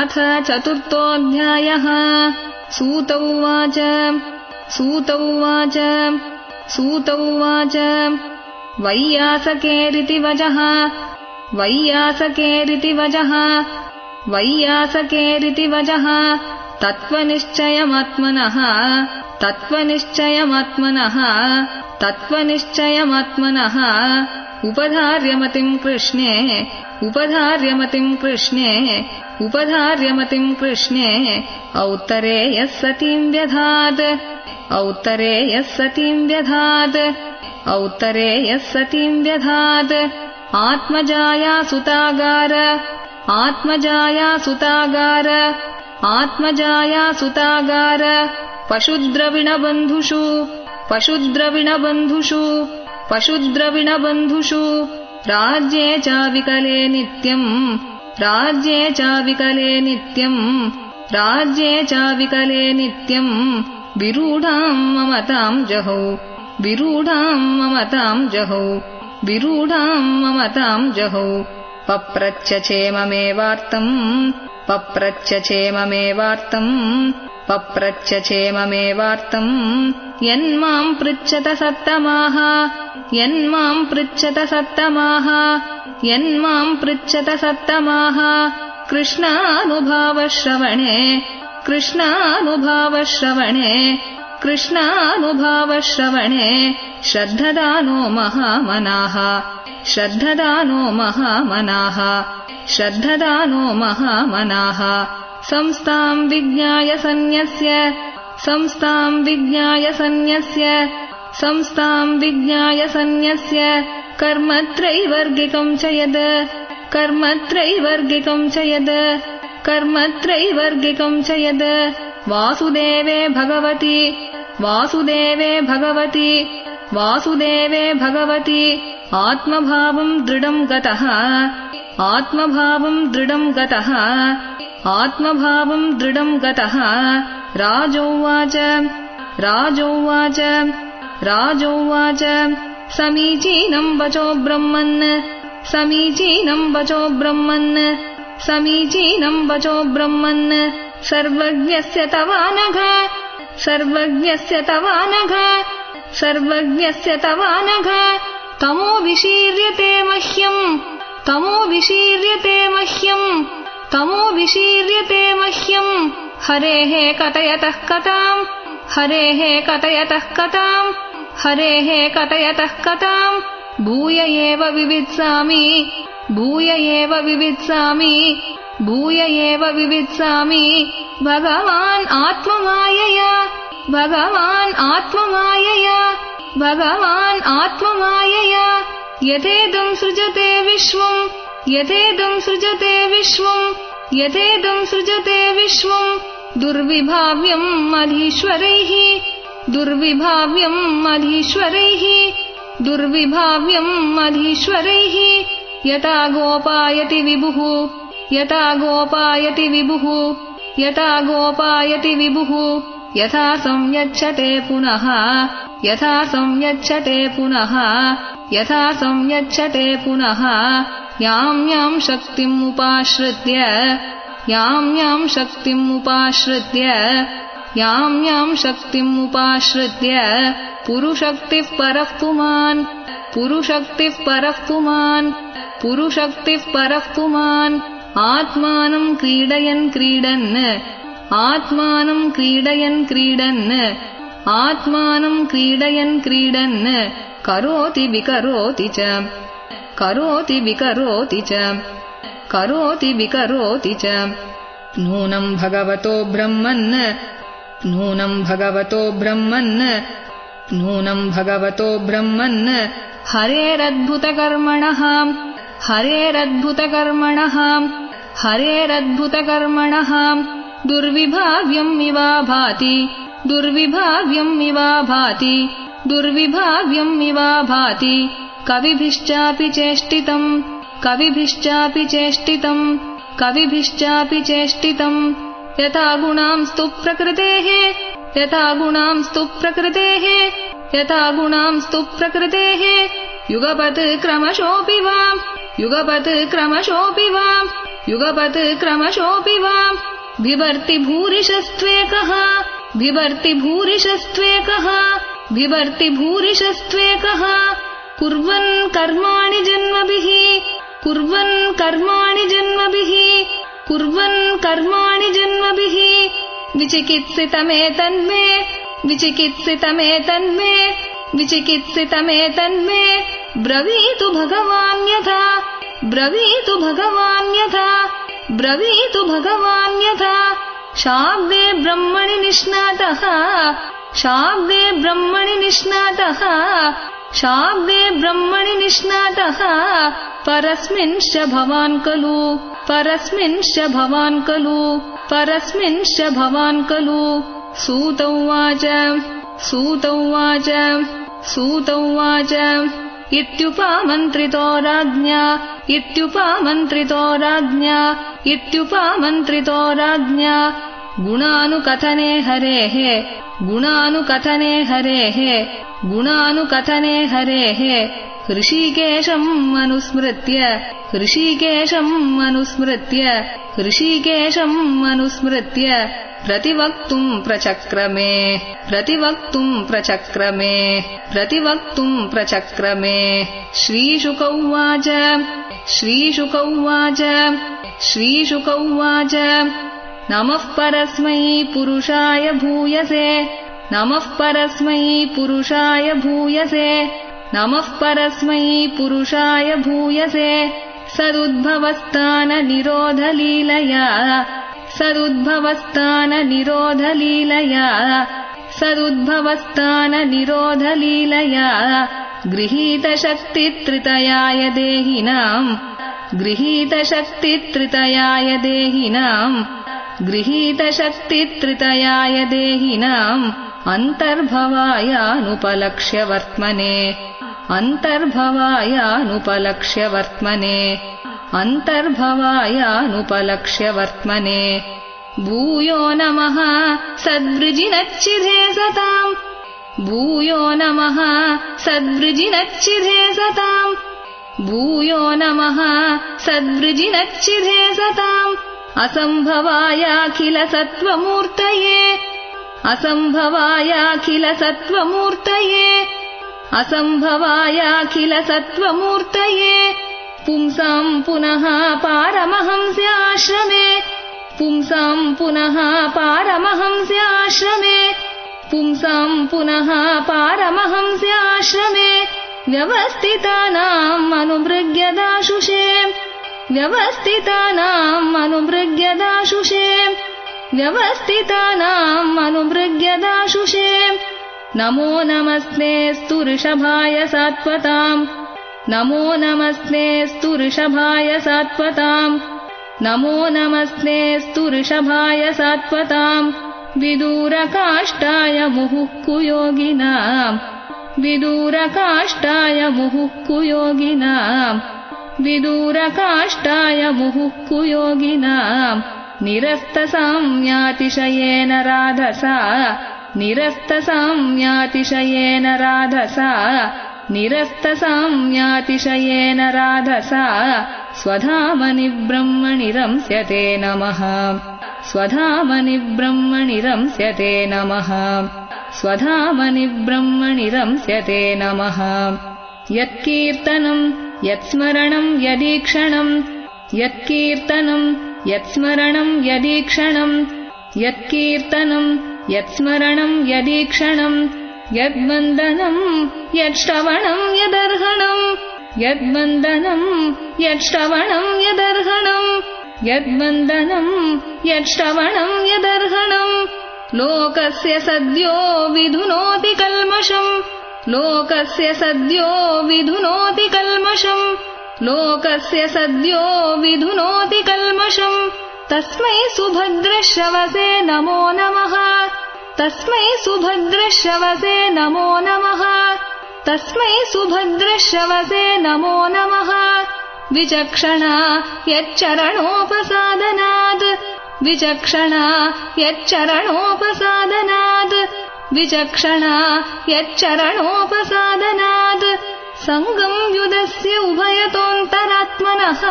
अथ चतुर्थोऽध्यायः। सूत उवाच वैयासकेरिति वजः तत्त्वनिश्चयमात्मनः उपधार्यमतिम् कृष्णे औत्तरेयः सतीम् व्यधात् आत्मजाया सुतागार पशुद्रविणबन्धुषु राज्ये चाविकले नित्यम् विरूढाम् ममताम् जहौ पप्रच्छेममेवार्तम् यन्माम् पृच्छत सत्तमाः कृष्णानुभावश्रवणे श्रद्धदानो महामनाः संस्थाम् विज्ञाय सन्न्यस्य कर्मत्रैवर्गिकम् च यद् वासुदेवे भगवति आत्मभावम् दृढम् गतः राजोवाच समीचीनम् वचो ब्रह्मन् सर्वज्ञस्य तवानघ तमो विशीर्यते मह्यम् हरेः कथयतः कथाम् भूय एव विवित्सामि भगवान् आत्ममायया यथेदं सृजते विश्वम् दुर्विभाव्यम् अधीश्वरैः यथा गोपायति विभुः यथा संयच्छते पुनः यां यां शक्तिम् उपाश्रित्य पुरुशक्तिः परः पुमान् आत्मानं क्रीडयन् क्रीडन् करोति विकरोति च नूनं भगवतो ब्रह्मन् हरेरद्भुतकर्मणः दुर्विभाव्यम् इवा भाति कविभिश्चापि चेष्टितम् यथा गुणांस्तु प्रकृतेः युगपत् क्रमशोऽपि वा युगपत् क्रमशोऽपि वा बिभर्ति भूरिशस्त्वेकः बिभर्ति भूरिशस्त्वेकः बिभर्ति भूरिशस्त्वेकः कुर्वन् कर्माणि जन्मभिः कुर्वन् कर्माणि जन्मभिः कुर्वन् कर्माणि जन्मभिः विचिकित्सितमेतन्मे विचिकित्सितमेतन्मे विचिकित्सितमेतन्मे ब्रवीतु भगवान् यथा ब्रवीतु भगवान् यथा ब्रवीतु भगवान् यथा शाब्दे ब्रह्मणि निष्णातः शाब्दे ब्रह्मणि निष्णातः शाब्दे ब्रह्मणि निष्णातः परस्मिंश्च भवान् खलु परस्मिंश्च भवान् खलु परस्मिंश्च भवान् खलु सूत उवाच सूत उवाच सूत उवाच इत्युपमन्त्रितो राज्ञा इत्युपमन्त्रितो राज्ञा इत्युपमन्त्रितो राज्ञा गुणानुकथने हरेः गुणानुकथने हरेः गुणानुकथने हरेः ऋषिकेशम् अनुस्मृत्य ऋषिकेशम् अनुस्मृत्य ऋषिकेशम् अनुस्मृत्य प्रतिवक्तुम् प्रचक्रमे प्रतिवक्तुम् प्रचक्रमे प्रतिवक्तुम् प्रचक्रमे श्रीशुक उवाच श्रीशुक उवाच श्रीशुक उवाच नमः परस्मै पुरुषाय भूयसे नमः परस्मै पुरुषाय भूयसे नमः परस्मै पुरुषाय भूयसे सदुद्भवस्थाननिरोधलीलया सदुद्भवस्थाननिरोधलीलया सदुद्भवस्थाननिरोधलीलया गृहीतशक्तित्रितयाय देहिनाम् गृहीतशक्तित्रितयाय देहिनाम् गृहीतशक्तित्रितयाय देहिनाम् अन्तर्भवायानुपलक्ष्य वर्त्मने अन्तर्भवायानुपलक्ष्य वर्त्मने अन्तर्भवायानुपलक्ष्य वर्त्मने भूयो नमः सद्वृजिनच्चिधे सताम् भूयो नमः सद्वृजिनच्चिधे सताम् भूयो नमः सद्वृजिनच्चिधे सताम् असम्भवायाखिल सत्त्वमूर्तये असम्भवायाखिल सत्त्वमूर्तये असम्भवायाखिल सत्त्वमूर्तये पुंसाम् पुनः पारमहंस्याश्रमे पुंसाम् पुनः पारमहंस्याश्रमे पुंसाम् पुनः पारमहंस्याश्रमे व्यवस्थितानाम् अनुमृग्यदाशुषे व्यवस्थितानाम् अनुमृग्यदाशुषे व्यवस्थितानाम् अनुमृग्यदाशुषे नमो नमस्तेऽस्तु ऋषभाय सात्वताम् नमो नमस्तेऽस्तु ऋषभाय सात्वताम् नमो नमस्तेऽस्तु ऋषभाय सात्वताम् विदूरकाष्ठाय मुहुः योगिनाम् विदूरकाष्ठाय मुहुः योगिनाम् विदूरकाष्ठाय मुहुः योगिनाम् निरस्तसाम्यातिशयेन राधसा निरस्तसाम्यातिशयेन राधसा निरस्तसाम्यातिशयेन राधसा स्वधामनि ब्रह्मणि रंस्यते नमः स्वधामनि ब्रह्मणि रंस्यते नमः स्वधामनि ब्रह्मणि रंस्यते नमः यत्कीर्तनम् यत्स्मरणम् यदीक्षणम् यत्कीर्तनम् यत्स्मरणम् यदीक्षणम् यत्कीर्तनम् यत्स्मरणम् यदीक्षणम् यद्वन्दनम् यच्छ्रवणम् यदर्हणम् यद्वन्दनम् यच्छ्रवणम् यदर्हणम् यद्वन्दनम् यच्छ्रवणम् यदर्हणम् लोकस्य सद्यो विधुनोति कल्मषम् लोकस्य सद्यो विधुनोति कल्मषम् लोकस्य सद्यो विधुनोति कल्मषम् तस्मै सुभद्रश्रवसे नमो नमः तस्मै सुभद्रश्रवसे नमो नमः तस्मै सुभद्रश्रवसे नमो नमः विचक्षणा यच्चरणोपसादनात् विचक्षणा यच्चरणोपसादनात् विचक्षणा यच्चरणोपसादनात् सङ्गम् युधस्य उभयतोऽन्तरात्मनः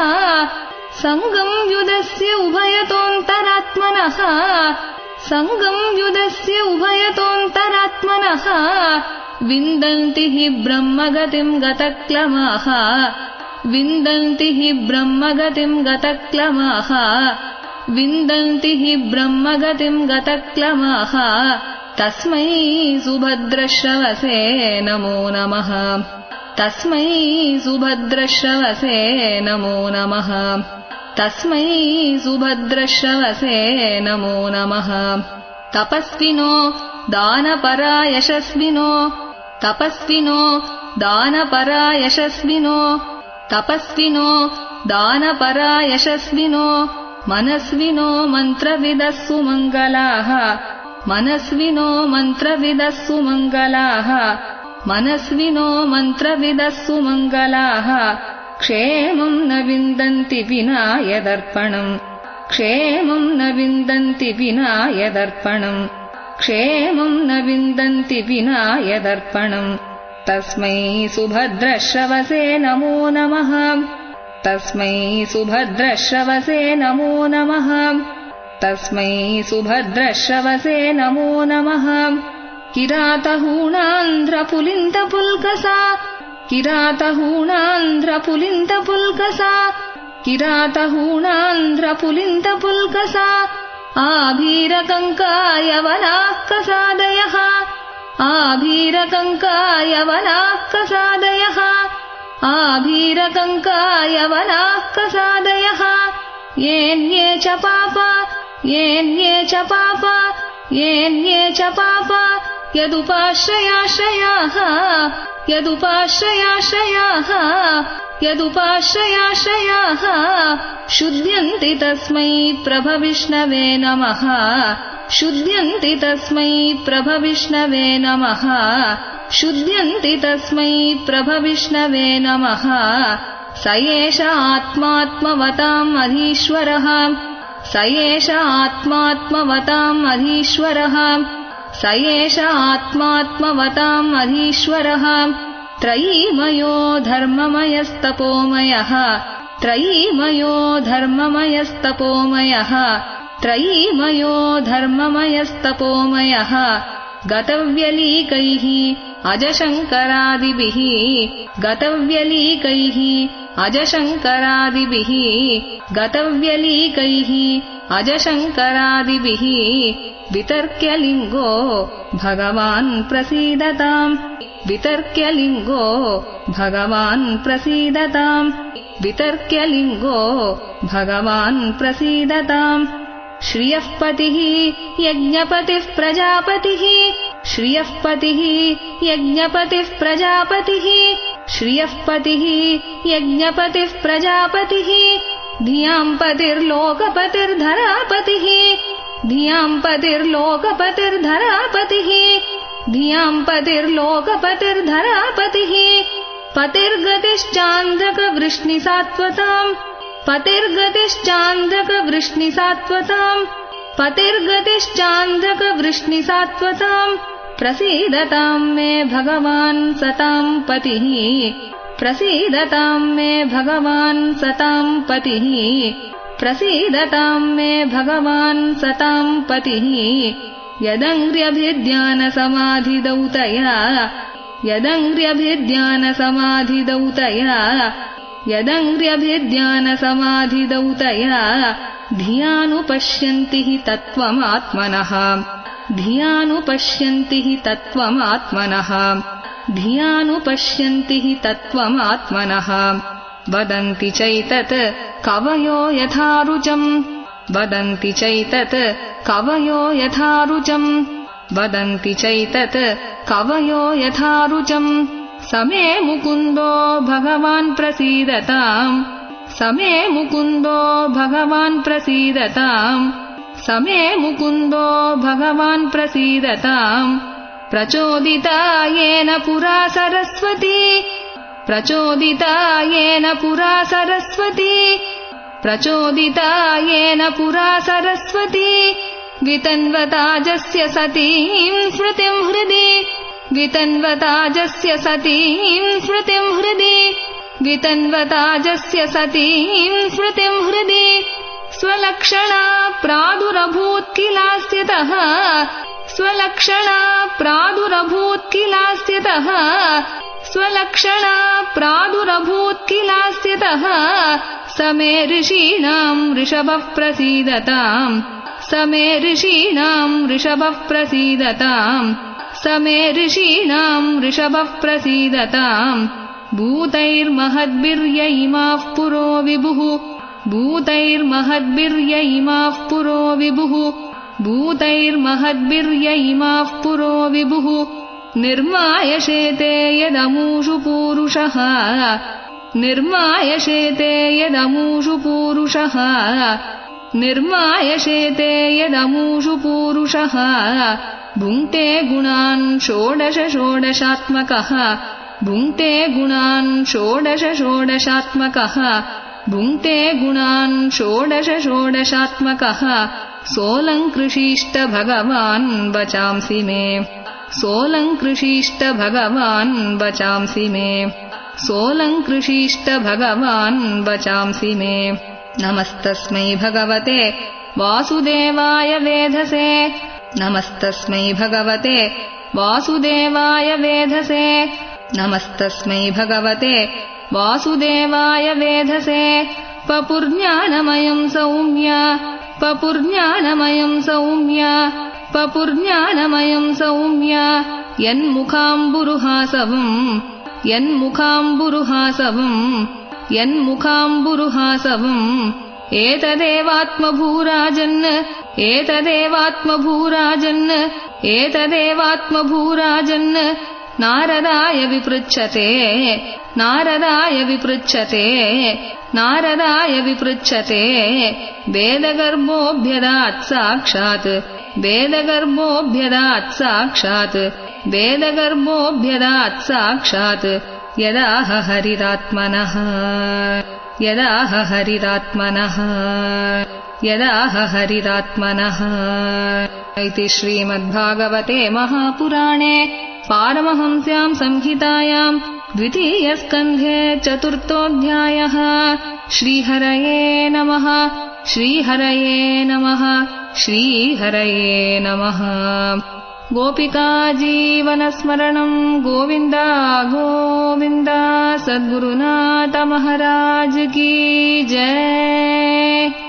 ಸಂಗಂ ಯುದಸ್ಯ ಉಭಯತೋಂತರಾತ್ಮನಃ ಸಂಗಂ ಯುದಸ್ಯ ಉಭಯತೋಂತರಾತ್ಮನಃ ವಿಂದಂತಿ ಹಿ ಬ್ರಹ್ಮಗತಿಂ ಗತಕ್ಲಮಾಃ ವಿಂದಂತಿ ಹಿ ಬ್ರಹ್ಮಗತಿಂ ಗತಕ್ಲಮಾಃ ವಿಂದಂತಿ ಹಿ ಬ್ರಹ್ಮಗತಿಂ ಗತಕ್ಲಮಾಃ ತಸ್ಮೈ ಸುಭದ್ರಶ್ರವಸೇ ನಮೋ ನಮಃ ತಸ್ಮೈ ಸುಭದ್ರಶ್ರವಸೇ ನಮೋ ನಮಃ ತಸ್ಮೈ ಸುಭದ್ರಶ್ರವಸೇ ನಮೋ ನಮಃ ತಪಸ್ವಿನೋ ದಾನಪರಾ ಯಶಸ್ವಿನೋ ತಪಸ್ವಿನೋ ದಾನಪರಾ ಯಶಸ್ವಿನೋ ತಪಸ್ವಿನೋ ದಾನಪರಾ ಯಶಸ್ವಿನೋ ಮನಸ್ವಿನೋ ಮಂತ್ರವಿದಃ ಸುಮಂಗಲಾಃ ಮನಸ್ವಿನೋ ಮಂತ್ರವಿದಃ ಸುಮಂಗಲಾಃ ಮನಸ್ವಿನೋ ಮಂತ್ರವಿದಃ ಸುಮಂಗಲಾಃ ಕ್ಷೇಮಂ ನ ವಿಂದಂತಿ ವಿನಾ ಯದರ್ಪಣಂ ಕ್ಷೇಮಂ ನ ವಿಂದಂತಿ ವಿನಾ ಯದರ್ಪಣಂ ಕ್ಷೇಮಂ ನ ವಿಂದಂತಿ ವಿನಾ ಯದರ್ಪಣಂ ತಸ್ಮೈ ಸುಭದ್ರಶ್ರವಸೇ ನಮೋ ನಮಃ ತಸ್ಮೈ ಸುಭದ್ರಶ್ರವಸೇ ನಮೋ ನಮಃ ತಸ್ಮೈ ಸುಭದ್ರಶ್ರವಸೇ ನಮೋ ನಮಃ ಕಿರಾತಹೂಣಾಂಧ್ರಪುಲಿಂದಪುಲ್ಕಸಾ ಕಿರಾತಹೂಣಾಂಧ್ರಪುಲಿಂದಪುಲ್ಕಸಾ ಕಿರಾತಹೂಣಾಂಧ್ರಪುಲಿಂದಪುಲ್ಕಸಾ ಆಭೀರಕಂಕಾಯವನಾಃ ಕಸಾದಯಃ ಆಭೀರಕಂಕಾಯವನಾಃ ಕಸಾದಯಃ ಆಭೀರಕಂಕಾಯವನಾಃ ಕಸಾದಯಃ ಯೇನ್ಯೇ ಚ ಪಾಪ ಯೇನ್ಯೇ ಚ ಪಾಪ ಯೇನ್ಯೇ ಚ ಪಾಪ ಯದುಪಾಶ್ರಯಾಶ್ರಯಾಃ ಯದುಪಾಶ್ರಯಾಶ್ರಯಾಃ ಯದುಪಾಶ್ರಯಾಶ್ರಯಾಃ ಶುದ್ಧ್ಯಂತಿ ತಸ್ಮೈ ಪ್ರಭವಿಷ್ಣವೇ ನಮಃ ಶುದ್ಧ್ಯಂತಿ ತಸ್ಮೈ ಪ್ರಭವಿಷ್ಣವೇ ನಮಃ ಶುದ್ಧ್ಯಂತಿ ತಸ್ಮೈ ಪ್ರಭವಿಷ್ಣವೇ ನಮಃ ಸ ಏಷ ಆತ್ಮಾತ್ಮವತಾಂ ಅಧೀಶ್ವರಃ ಸ ಏಷ ಆತ್ಮಾತ್ಮವತಾಂ ಅಧೀಶ್ವರಃ ಸ ಏಷ ಆತ್ಮಾತ್ಮವತಾಂ ಅಧೀಶ್ವರಃ ತ್ರಯೀಮಯೋ ಧರ್ಮಮಯಸ್ತಪೋಮಯಃ ತ್ರಯೀಮಯೋ ಧರ್ಮಮಯಸ್ತಪೋಮಯಃ ತ್ರಯೀಮಯೋ ಧರ್ಮಮಯಸ್ತಪೋಮಯಃ ಗತವ್ಯಲೀಕೈಃ ಅಜಶಂಕರಾದಿಭಿಃ ಗತವ್ಯಲೀಕೈಃ ಅಜಶಂಕರಾದಿಭಿಃ ಗತವ್ಯಲೀಕೈಃ ಅಜಶಂಕರಾದಿಭಿಃ ವಿತರ್ಕ್ಯಲಿಂಗೋ ಭಗವಾನ್ ಪ್ರಸೀದತಾಂ ವಿತರ್ಕ್ಯಲಿಂಗೋ ಭಗವಾನ್ ಪ್ರಸೀದತಾಂ ವಿತರ್ಕ್ಯಲಿಂಗೋ ಭಗವಾನ್ ಪ್ರಸೀದತಾಂ ಶ್ರಿಯಃ ಪತಿಃ ಯಜ್ಞಪತಿಃ ಪ್ರಜಾಪತಿಃ ಶ್ರಿಯಃ ಪತಿಃ ಯಜ್ಞಪತಿಃ ಪ್ರಜಾಪತಿಃ ಶ್ರಿಯಃ ಪತಿಃ ಯಜ್ಞಪತಿಃ ಪ್ರಜಾಪತಿಃ ಧಿಯಾಂ ಪತಿರ್ಲೋಕಪತಿರ್ಧರಾಪತಿಃ ಧಿಯಾಂ ಪತಿರ್ಲೋಕಪತಿರ್ಧರಾಪತಿಃ ಧಿಯಾಂ ಪತಿರ್ಲೋಕಪತಿರ್ಧರಾಪತಿಃ ಪತಿರ್ಗತಿಶ್ಚಾಂಧ್ರಕವೃಷ್ಣಿಸಾತ್ವತಾಂ ಪತಿರ್ಗತಿಶ್ಚಾಂಧ್ರಕವೃಷ್ಣಿಸಾತ್ವತಾಂ ಪತಿರ್ಗತಿಶ್ಚಾಂಧ್ರಕವೃಷ್ಣಿಸಾತ್ವತಾಂ ಪ್ರಸೀದತಾಂ ಮೇ ಭಗವಾನ್ ಸತಾಂ ಪತಿಃ ಪ್ರಸೀದತಾಂ ಮೇ ಭಗವಾನ್ ಸತಾಂ ಪತಿಃ ಪ್ರಸೀದತಾಂ ಮೇ ಭಗವಾನ್ ಸತಾಂ ಪತಿಃ ಯದಂಗ್ರ್ಯಭಿಧ್ಯಾನಸಮಾಧಿದೌತಯಾ ಯದಂಗ್ರ್ಯಭಿಧ್ಯಾನಸಮಾಧಿದೌತಯಾ ಯದಂಗ್ರ್ಯಭಿಧ್ಯಾನಸಮಾಧಿದೌತಯಾ ಧಿಯಾನುಪಶ್ಯಂತಿ ಹಿ ತತ್ವಮಾತ್ಮನಃ ಧಿಯಾನುಪಶ್ಯಂತಿ ಹಿ ತತ್ವಮಾತ್ಮನಃ ಧಿಯಾನುಪಶ್ಯಂತಿ ಹಿ ತತ್ವಮಾತ್ಮನಃ ವದಂತಿ ಚೈತತ್ ಕವಯೋ ಯಥಾರುಚಂ ವದಂತಿ ಚೈತತ್ ಕವಯೋ ಯಥಾರುಚಂ ವದಂತಿ ಚೈತತ್ ಕವಯೋ ಯಥಾರುಚಂ ಸಮೇ ಮುಕುಂದೋ ಭಗವಾನ್ ಪ್ರಸೀದತಾಂ ಸಮೇ ಮುಕುಂದೋ ಭಗವಾನ್ ಪ್ರಸೀದತಾಂ ಸಮೇ ಮುಕುಂದೋ ಭಗವಾನ್ ಪ್ರಸೀದತಾಂ ಪ್ರಚೋದಿತಾ ಯೇನ ಪುರಾ ಸರಸ್ವತಿ ಪ್ರಚೋದಿತಾ ಯೇನ ಪುರಾ ಸರಸ್ವತಿ ಪ್ರಚೋದಿತಾ ಯೇನ ಪುರಾ ಸರಸ್ವತಿ ವಿತನ್ವತಾಜಸ್ಯ ಸತೀಂ ಸ್ಮೃತಿಂ ಹೃದಿ ವಿತನ್ವತಾಜಸ್ಯ ಸತೀಂ ಸ್ಮೃತಿಂ ಹೃದಿ वितन्वताजस्य सतीं स्मृतिं हृदि स्वलक्षणा प्रादुरभूत् किलास्यतः स्वलक्षणा प्रादुरभूत् किलास्यतः स्वलक्षणा प्रादुरभूत् किलास्यतः समे ऋषीणाम् ऋषभः प्रसीदताम् समे ऋषीणाम् ऋषभः प्रसीदताम् समे ऋषीणाम् ऋषभः प्रसीदताम् भूतैर्महद्भिर्य इमाः पुरो विभुः भूतैर्महद्भिर्य इमाः पुरो विभुः भूतैर्महद्भिर्य इमाः पुरो विभुः निर्मायशेते यदमूषु पूरुषः निर्मायशेते यदमूषु पूरुषः निर्मायशेते यदमूषु पूरुषः भुङ्क्ते गुणान् षोडश षोडशात्मकः भुङ्क्ते गुणान् षोडश षोडशात्मकः भुङ्क्ते गुणान् षोडश षोडशात्मकः सोऽलङ्कृषीष्ट भगवान् वचांसि मे सोऽलङ्कृषीष्ट भगवान् वचांसि मे सोऽलङ्कृषीष्ट भगवान् वचांसि मे नमस्तस्मै भगवते वासुदेवाय वेधसे नमस्तस्मै भगवते वासुदेवाय वेधसे नमस्तस्मै भगवते वासुदेवाय वेधसे पपुर्ज्ञानमयम् सौम्य पपुर्ज्ञानमयम् सौम्य पपुर्ज्ञानमयम् सौम्य यन्मुखाम्बुरुहासवम् यन्मुखाम्बुरुहासवम् यन्मुखाम्बुरुहासवम् एतदेवात्मभूराजन् एतदेवात्मभूराजन् एतदेवात्मभूराजन् नारदाय विपृच्छते नारदाय विपृच्छते नारदाय विपृच्छते वेदगर्भोऽभ्यदात् साक्षात् वेदगर्भोऽभ्यदात् साक्षात् वेदगर्भोऽभ्यदात् साक्षात् यदाह हरिरात्मनः यदाह हरिरात्मनः यदाह हरिरात्मनः इति श्रीमद्भागवते महापुराणे पारमहंस्याम् संहितायाम् द्वितीयस्कन्धे चतुर्थोऽध्यायः श्रीहरये नमः श्रीहरये नमः श्रीहरये नमः गोपिका जीवनस्मरणम् गोविन्द गोविन्द सद्गुरुनाथ महाराज की जय।